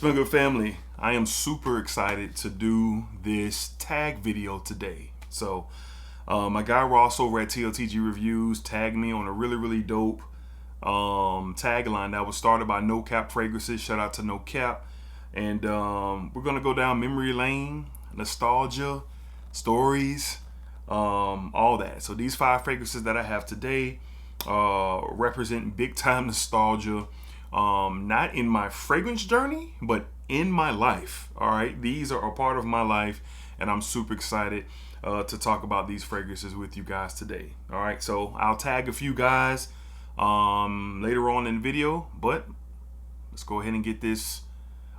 Smell Good family, I am super excited to do this tag video today. So my guy Ross over at TLTG Reviews tagged me on a really dope tagline that was started by No Cap Fragrances. Shout out to No Cap. And we're gonna go down memory lane, nostalgia, stories, all that. So these 5 fragrances that I have today represent big time nostalgia. Not in my fragrance journey, but in my life. All right, these are a part of my life, and I'm super excited to talk about these fragrances with you guys today. All right, so I'll tag a few guys later on in the video, but let's go ahead and get this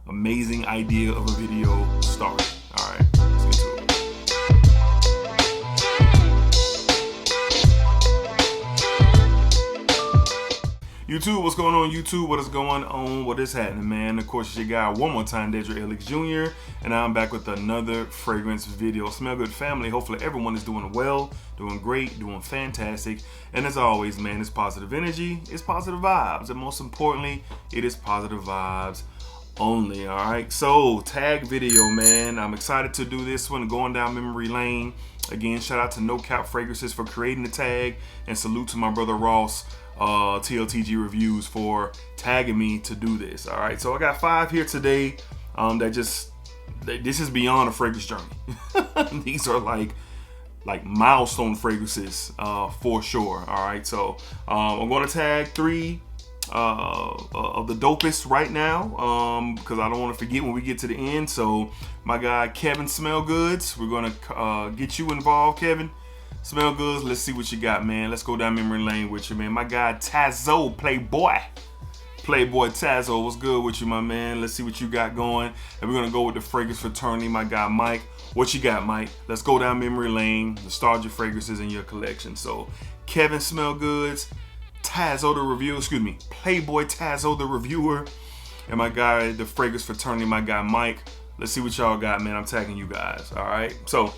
amazing idea of a video started. All right, let's get to it. YouTube, what's going on YouTube? What is going on? What is happening, man? Of course, it's your guy one more time, DEDRICKHICKSJR, and I'm back with another fragrance video. Smell Good family, hopefully everyone is doing well, doing great, doing fantastic. And as always, man, it's positive energy, it's positive vibes, and most importantly, it is positive vibes only. All right, so tag video, man. I'm excited to do this one, going down memory lane. Again, shout out to No Cap Fragrances for creating the tag, and salute to my brother Ross, TLTG Reviews, for tagging me to do this. All right, so I got 5 here today this is beyond a fragrance journey. These are like milestone fragrances for sure. All right, so I'm going to tag 3 of the dopest right now, because I don't want to forget when we get to the end. So my guy Kevin Smell Goods, we're going to get you involved, Kevin. Smell Goods, let's see what you got, man. Let's go down memory lane with you, man. My guy Tazo, Playboy Tazo, what's good with you, my man? Let's see what you got going. And we're gonna go with the fragrance fraternity, my guy Mike. What you got, Mike? Let's go down memory lane, nostalgia fragrances in your collection. So Kevin Smell Goods, Tazo the reviewer, Playboy Tazo the reviewer, and my guy, the fragrance fraternity, my guy Mike. Let's see what y'all got, man. I'm tagging you guys. All right, so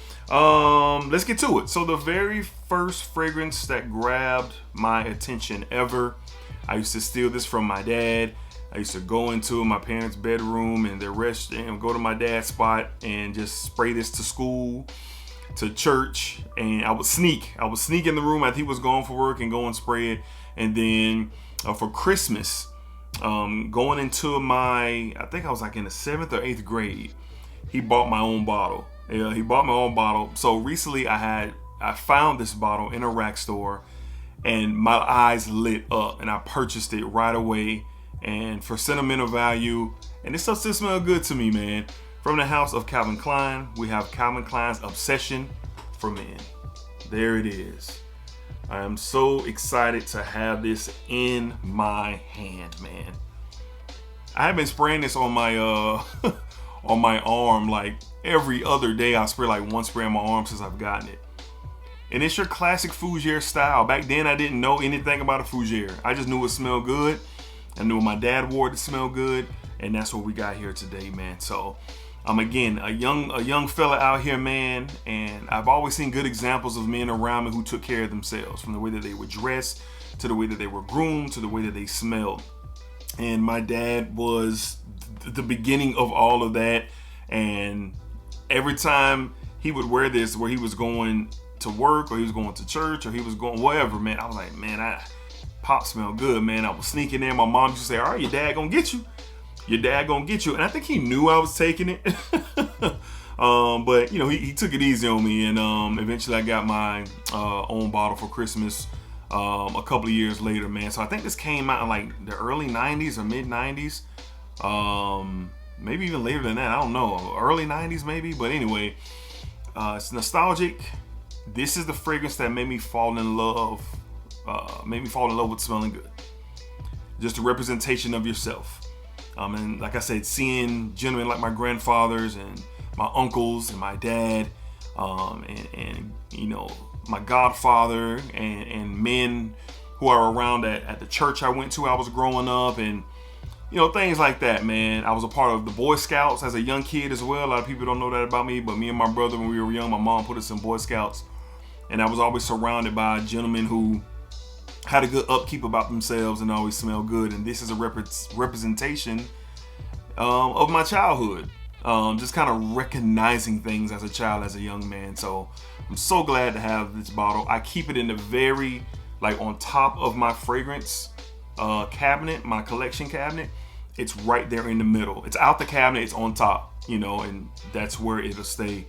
let's get to it. So the very first fragrance that grabbed my attention ever, I used to steal this from my dad. I used to go into my parents' bedroom and their rest and go to my dad's spot and just spray this to school, to church, and I would sneak in the room after he was gone for work and go and spray it. And then for Christmas, going into I think I was like in the 7th or 8th grade, he bought my own bottle. Yeah, he bought my own bottle. So recently I found this bottle in a rack store, and my eyes lit up, and I purchased it right away. And for sentimental value, and it still smells good to me, man. From the house of Calvin Klein, we have Calvin Klein's Obsession for Men. There it is. I am so excited to have this in my hand, man. I have been spraying this on my on my arm like every other day. I spray like one spray on my arm since I've gotten it. And it's your classic fougere style. Back then I didn't know anything about a fougere. I just knew it smelled good. I knew my dad wore it to smell good, and that's what we got here today, man. So again, a young fella out here, man, and I've always seen good examples of men around me who took care of themselves, from the way that they were dressed, to the way that they were groomed, to the way that they smelled. And my dad was the beginning of all of that. And every time he would wear this, where he was going to work, or he was going to church, or he was going wherever, man, I was like, man, Pop smell good, man. I was sneaking in. My mom used to say, all right, your dad gonna get you. Your dad gonna get you. And I think he knew I was taking it. But you know, he took it easy on me, and eventually I got my own bottle for Christmas a couple of years later, man. So I think this came out in like the early 90s or mid 90s, maybe even later than that, I don't know, early 90s maybe. But anyway, it's nostalgic. This is the fragrance that made me fall in love with smelling good. Just a representation of yourself. And like I said, seeing gentlemen like my grandfathers and my uncles and my dad, and you know, my godfather, and men who are around at the church I went to, I was growing up, and you know, things like that, man. I was a part of the Boy Scouts as a young kid as well. A lot of people don't know that about me, but me and my brother, when we were young, my mom put us in Boy Scouts, and I was always surrounded by gentlemen who had a good upkeep about themselves and always smelled good. And this is a representation of my childhood. Just kind of recognizing things as a child, as a young man. So I'm so glad to have this bottle. I keep it in the very, like, on top of my fragrance cabinet, my collection cabinet. It's right there in the middle. It's out the cabinet, it's on top, you know, and that's where it'll stay.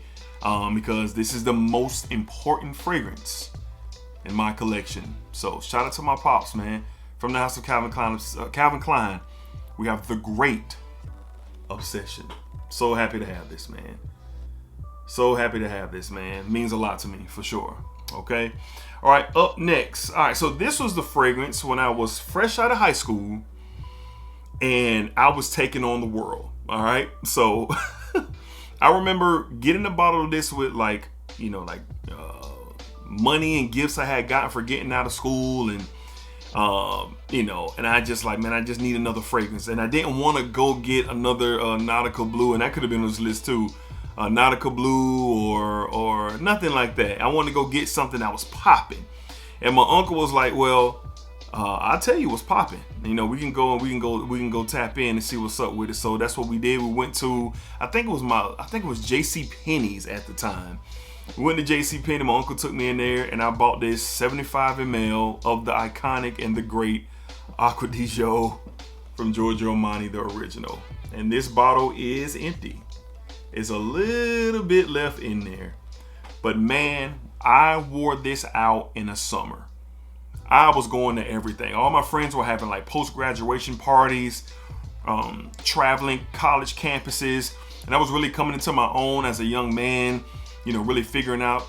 Because this is the most important fragrance in my collection. So shout out to my pops, man. From the house of Calvin Klein, we have the Great Obsession. So happy to have this, man. So happy to have this, man. It means a lot to me, for sure. Okay. All right, up next. All right, so this was the fragrance when I was fresh out of high school and I was taking on the world. All right. So I remember getting a bottle of this with, like, you know, like money and gifts I had gotten for getting out of school, and you know, and I just like, man, I just need another fragrance, and I didn't want to go get another Nautica Blue, and that could have been on this list too, Nautica Blue or nothing like that. I wanted to go get something that was popping, and my uncle was like, well, I'll tell you what's popping. You know, we can go tap in and see what's up with it. So that's what we did. We went to, I think it was J.C. Penney's at the time. We went to J.C. Penney. My uncle took me in there, and I bought this 75 ml of the iconic and the great Aqua Di Gio from Giorgio Armani, the original. And this bottle is empty. It's a little bit left in there, but man, I wore this out in the summer. I was going to everything. All my friends were having like post-graduation parties, traveling college campuses, and I was really coming into my own as a young man, you know, really figuring out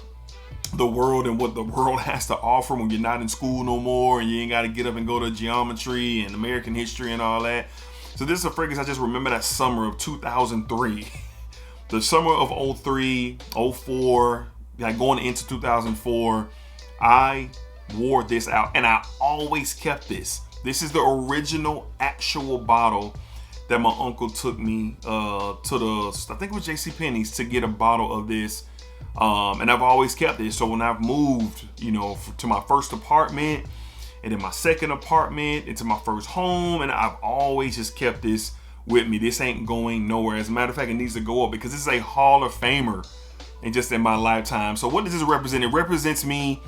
the world and what the world has to offer when you're not in school no more and you ain't got to get up and go to geometry and American history and all that. So this is a fragrance I just remember that summer of 2003. The summer of 03, 04, like going into 2004, I wore this out, and I always kept this. This is the original actual bottle that my uncle took me to the, I think it was J.C. Penney's, to get a bottle of this. And I've always kept this. So when I've moved, you know, to my first apartment, and then my second apartment, into my first home, and I've always just kept this with me. This ain't going nowhere. As a matter of fact, it needs to go up because this is a Hall of Famer and just in my lifetime. So what does this represent? It represents me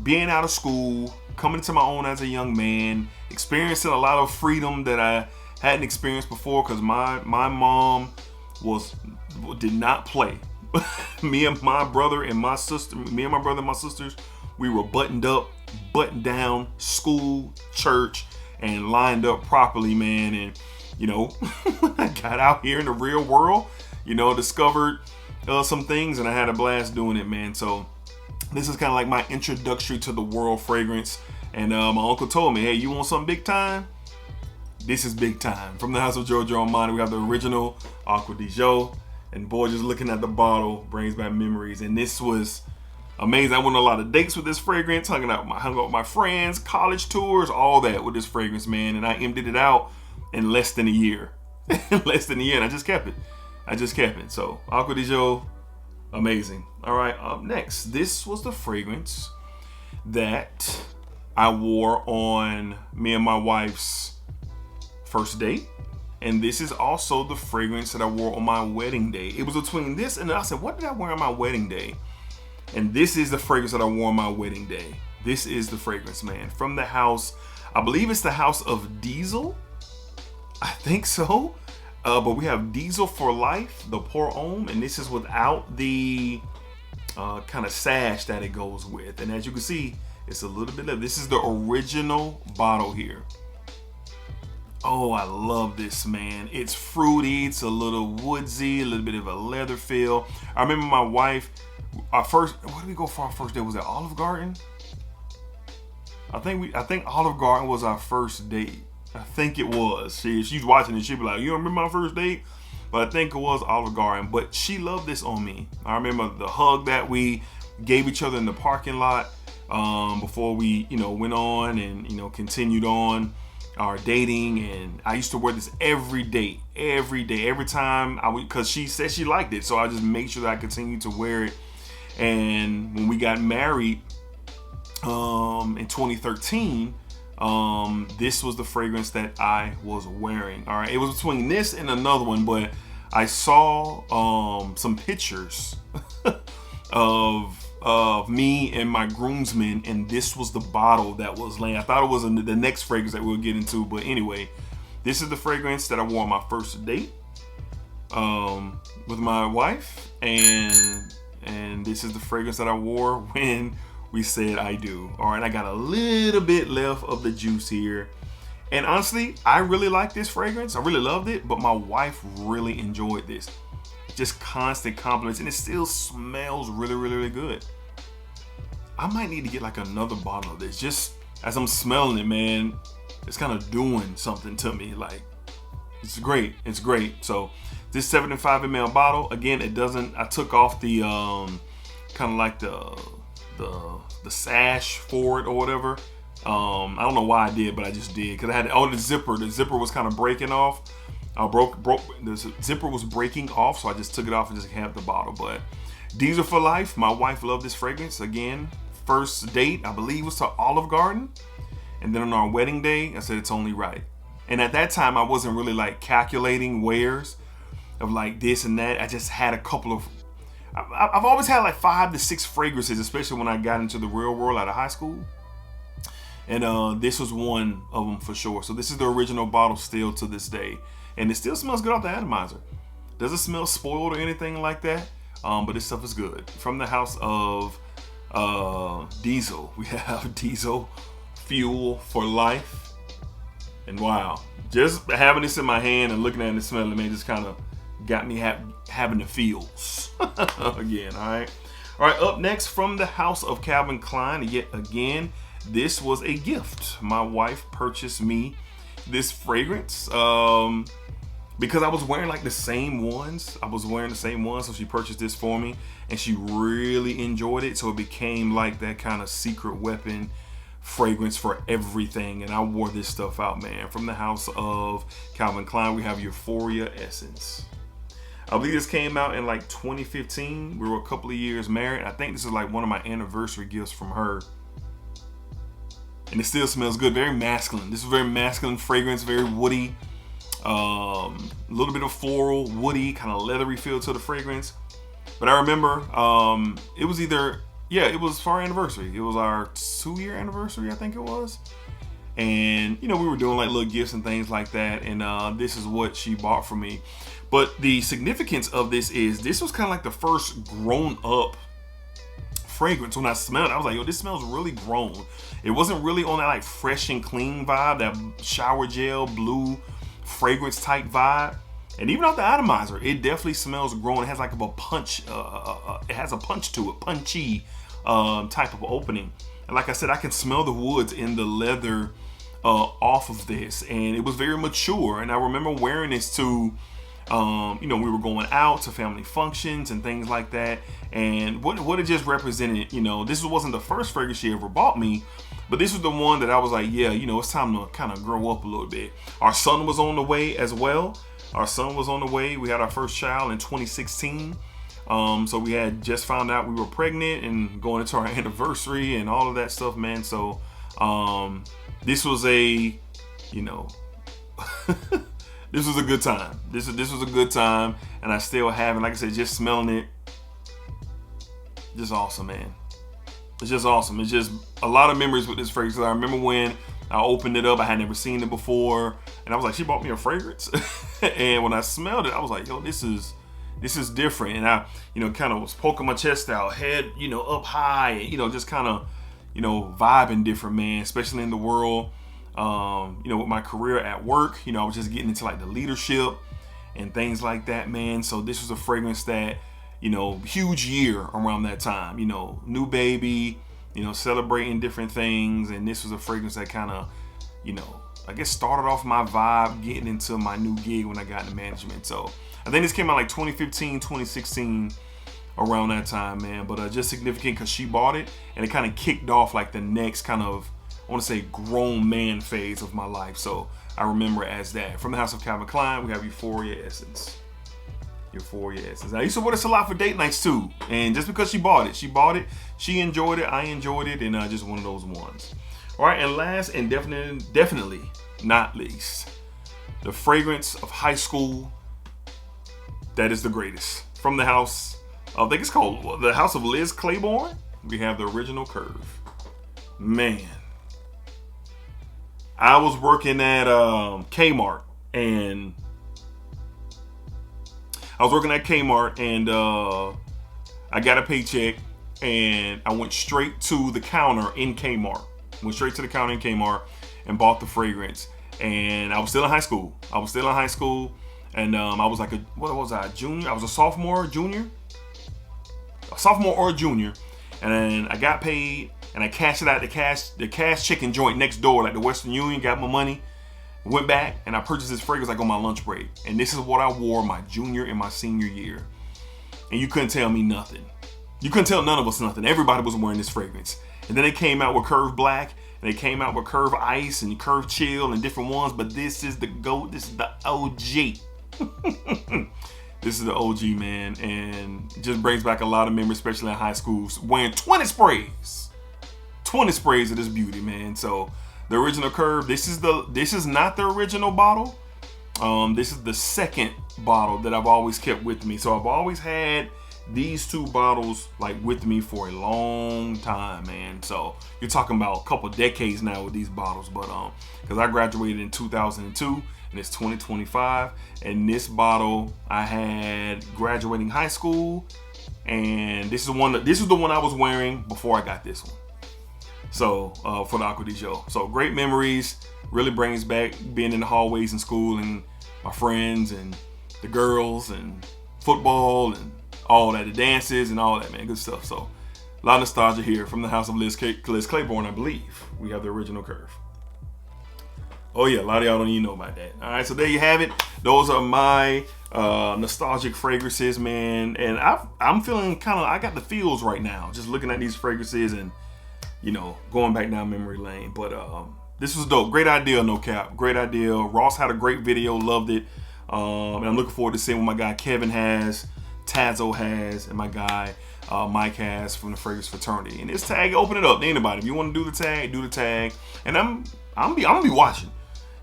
being out of school, coming into my own as a young man, experiencing a lot of freedom that I hadn't experienced before, because my mom did not play. me and my brother and my sisters, we were buttoned up, buttoned down, school, church, and lined up properly, man. And you know, I got out here in the real world, you know, discovered some things, and I had a blast doing it, man. So this is kind of like my introductory to the world fragrance. And my uncle told me, hey, you want something big time? This is big time. From the house of Giorgio Armani, we have the original Aqua Di Gio. And boy, just looking at the bottle brings back memories. And this was amazing. I went on a lot of dates with this fragrance, hung out with my friends, college tours, all that with this fragrance, man. And I emptied it out in less than a year. Less than a year, and I just kept it. So Aqua Di Gio, amazing. All right, up next, this was the fragrance that I wore on me and my wife's first date. And this is also the fragrance that I wore on my wedding day. It was between this and I said, what did I wear on my wedding day? And this is the fragrance that I wore on my wedding day. This is the fragrance, man. From the house, I believe it's the house of Diesel. I think so. But we have Diesel for Life, the Pour Homme, and this is without the kind of sash that it goes with. And as you can see, it's a little bit of, this is the original bottle here. Oh, I love this, man. It's fruity, it's a little woodsy, a little bit of a leather feel. I remember my wife, where did we go for our first date? Was it Olive Garden? I think Olive Garden was our first date. I think it was. She's watching it, she'd be like, you don't remember my first date? But I think it was Olive Garden. But she loved this on me. I remember the hug that we gave each other in the parking lot before we, you know, went on and, you know, continued on our dating. And I used to wear this every time because she said she liked it. So I just made sure that I continued to wear it. And when we got married in 2013, this was the fragrance that I was wearing. All right, it was between this and another one, but I saw some pictures of me and my groomsmen, and this was the bottle that was laying. I thought it was the next fragrance that we'll get into, but anyway, this is the fragrance that I wore on my first date with my wife, and this is the fragrance that I wore when we said I do. All right, I got a little bit left of the juice here. And honestly, I really like this fragrance. I really loved it, but my wife really enjoyed this. Just constant compliments, and it still smells really, really, really good. I might need to get like another bottle of this. Just as I'm smelling it, man, it's kind of doing something to me. Like, it's great. It's great. So this 75 ml bottle, again, it doesn't, I took off the kind of like the sash for it or whatever. I don't know why I did, but I just did, because I had the zipper. The zipper was kind of breaking off. The zipper was breaking off, so I just took it off and just kept the bottle. But these are for life. My wife loved this fragrance. Again, first date, I believe, was to Olive Garden, and then on our wedding day, I said it's only right. And at that time, I wasn't really like calculating wears of like this and that. I just had a couple of. I've always had like 5 to 6 fragrances, especially when I got into the real world out of high school. And this was one of them for sure. So this is the original bottle still to this day. And it still smells good off the atomizer. Doesn't smell spoiled or anything like that. But this stuff is good. From the house of Diesel, we have Diesel Fuel for Life. And wow, just having this in my hand and looking at it and smelling it, man, just kind of got me having the feels again. All right, up next, from the house of Calvin Klein, yet again, this was a gift. My wife purchased me this fragrance because I was wearing like the same ones. So she purchased this for me, and she really enjoyed it. So it became like that kind of secret weapon fragrance for everything, and I wore this stuff out, man. From the house of Calvin Klein, we have Euphoria Essence. I believe this came out in like 2015. We were a couple of years married. I think this is like one of my anniversary gifts from her. And it still smells good. Very masculine. This is a very masculine fragrance, very woody. A little bit of floral, woody, kind of leathery feel to the fragrance. But I remember it was it was for our anniversary. It was our 2-year anniversary, I think it was. And, you know, we were doing like little gifts and things like that. And this is what she bought for me. But the significance of this is this was kind of like the first grown up fragrance. When I smelled it, I was like, yo, this smells really grown. It wasn't really on that like fresh and clean vibe, that shower gel blue fragrance type vibe. And even off the atomizer, it definitely smells grown. It has like a punch, it has a punch to it, punchy type of opening. And like I said, I can smell the woods in the leather off of this, and it was very mature. And I remember wearing this to you know, we were going out to family functions and things like that, and what it just represented, you know, this wasn't the first fragrance she ever bought me, but this was the one that I was like, yeah, you know, it's time to kind of grow up a little bit. Our son was on the way as well. We had our first child in 2016. So we had just found out we were pregnant and going into our anniversary and all of that stuff, man. So this was a, you know, this was a good time. This was a good time, and I still have it. Like I said, just smelling it, just awesome, man. It's just awesome. It's just a lot of memories with this fragrance. I remember when I opened it up, I had never seen it before, and I was like, she bought me a fragrance. And when I smelled it, I was like, yo, this is different. And I, you know, kind of was poking my chest out, head, you know, up high, and, you know, just kind of, you know, vibing different, man, especially in the world. You know, with my career at work, you know, I was just getting into like the leadership and things like that, man. So this was a fragrance that, you know, huge year around that time, you know, new baby, you know, celebrating different things. And this was a fragrance that kind of, you know, I guess started off my vibe getting into my new gig when I got into management. So I think this came out like 2015, 2016, around that time, man. But just significant because she bought it, and it kind of kicked off like the next kind of, I want to say, grown man phase of my life. So I remember it as that. From the house of Calvin Klein, we have Euphoria Essence. Euphoria Essence. I used to wear this a lot for date nights too. And just because she bought it, she enjoyed it, I enjoyed it, and just one of those ones. All right, and last and definitely not least, the fragrance of high school that is the greatest. From the house, I think it's called the House of Liz Claiborne. We have the Original Curve. Man, I was working at Kmart, and I got a paycheck, and I went straight to the counter in Kmart. And bought the fragrance. And I was still in high school. And I was like junior? I was a sophomore or junior. And then I got paid, and I cashed it out the cash chicken joint next door, like the Western Union, got my money, went back, and I purchased this fragrance like on my lunch break. And this is what I wore my junior and my senior year. And you couldn't tell me nothing. You couldn't tell none of us nothing. Everybody was wearing this fragrance. And then they came out with Curve Black, and they came out with Curve Ice and Curve Chill and different ones. But this is the GOAT. This is the OG. This is the OG, man. And it just brings back a lot of memories, especially in high school, wearing 20 sprays. 20 sprays of this beauty, man. So the Original Curve, this is not the original bottle. This is the second bottle that I've always kept with me. So I've always had these two bottles like with me for a long time, man. So you're talking about a couple decades now with these bottles. But because I graduated in 2002 and it's 2025, and this bottle I had graduating high school, and this is the one I was wearing before I got this one. So for the Aqua Di Gio. So great memories. Really brings back being in the hallways in school and my friends and the girls and football and all that, the dances and all that, man. Good stuff. So a lot of nostalgia here from the House of Liz Claiborne, I believe. We have the Original Curve. Oh yeah, a lot of y'all don't even know about that. All right, so there you have it. Those are my nostalgic fragrances, man. And I'm feeling I got the feels right now, just looking at these fragrances and, you know, going back down memory lane. But this was dope. Great idea, no cap. Great idea. Ross had a great video, loved it. And I'm looking forward to seeing what my guy Kevin has, Tazo has, and my guy Mike has from the Fragrance Fraternity. And this tag, open it up to anybody. If you want to do the tag, do the tag. And I'm gonna be watching.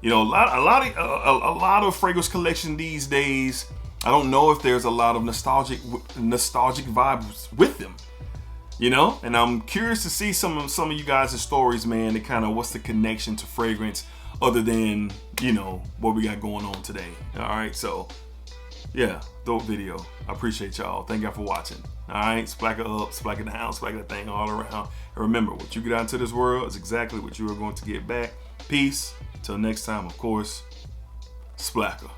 You know, a lot of fragrance collection these days. I don't know if there's a lot of nostalgic vibes with them. You know, and I'm curious to see some of you guys' stories, man, to kind of what's the connection to fragrance other than, you know, what we got going on today. All right, so yeah, dope video. I appreciate y'all. Thank y'all for watching. All right, splack it up, splack it down, splack that thing all around. And remember, what you get out into this world is exactly what you are going to get back. Peace. Till next time, of course, splacker.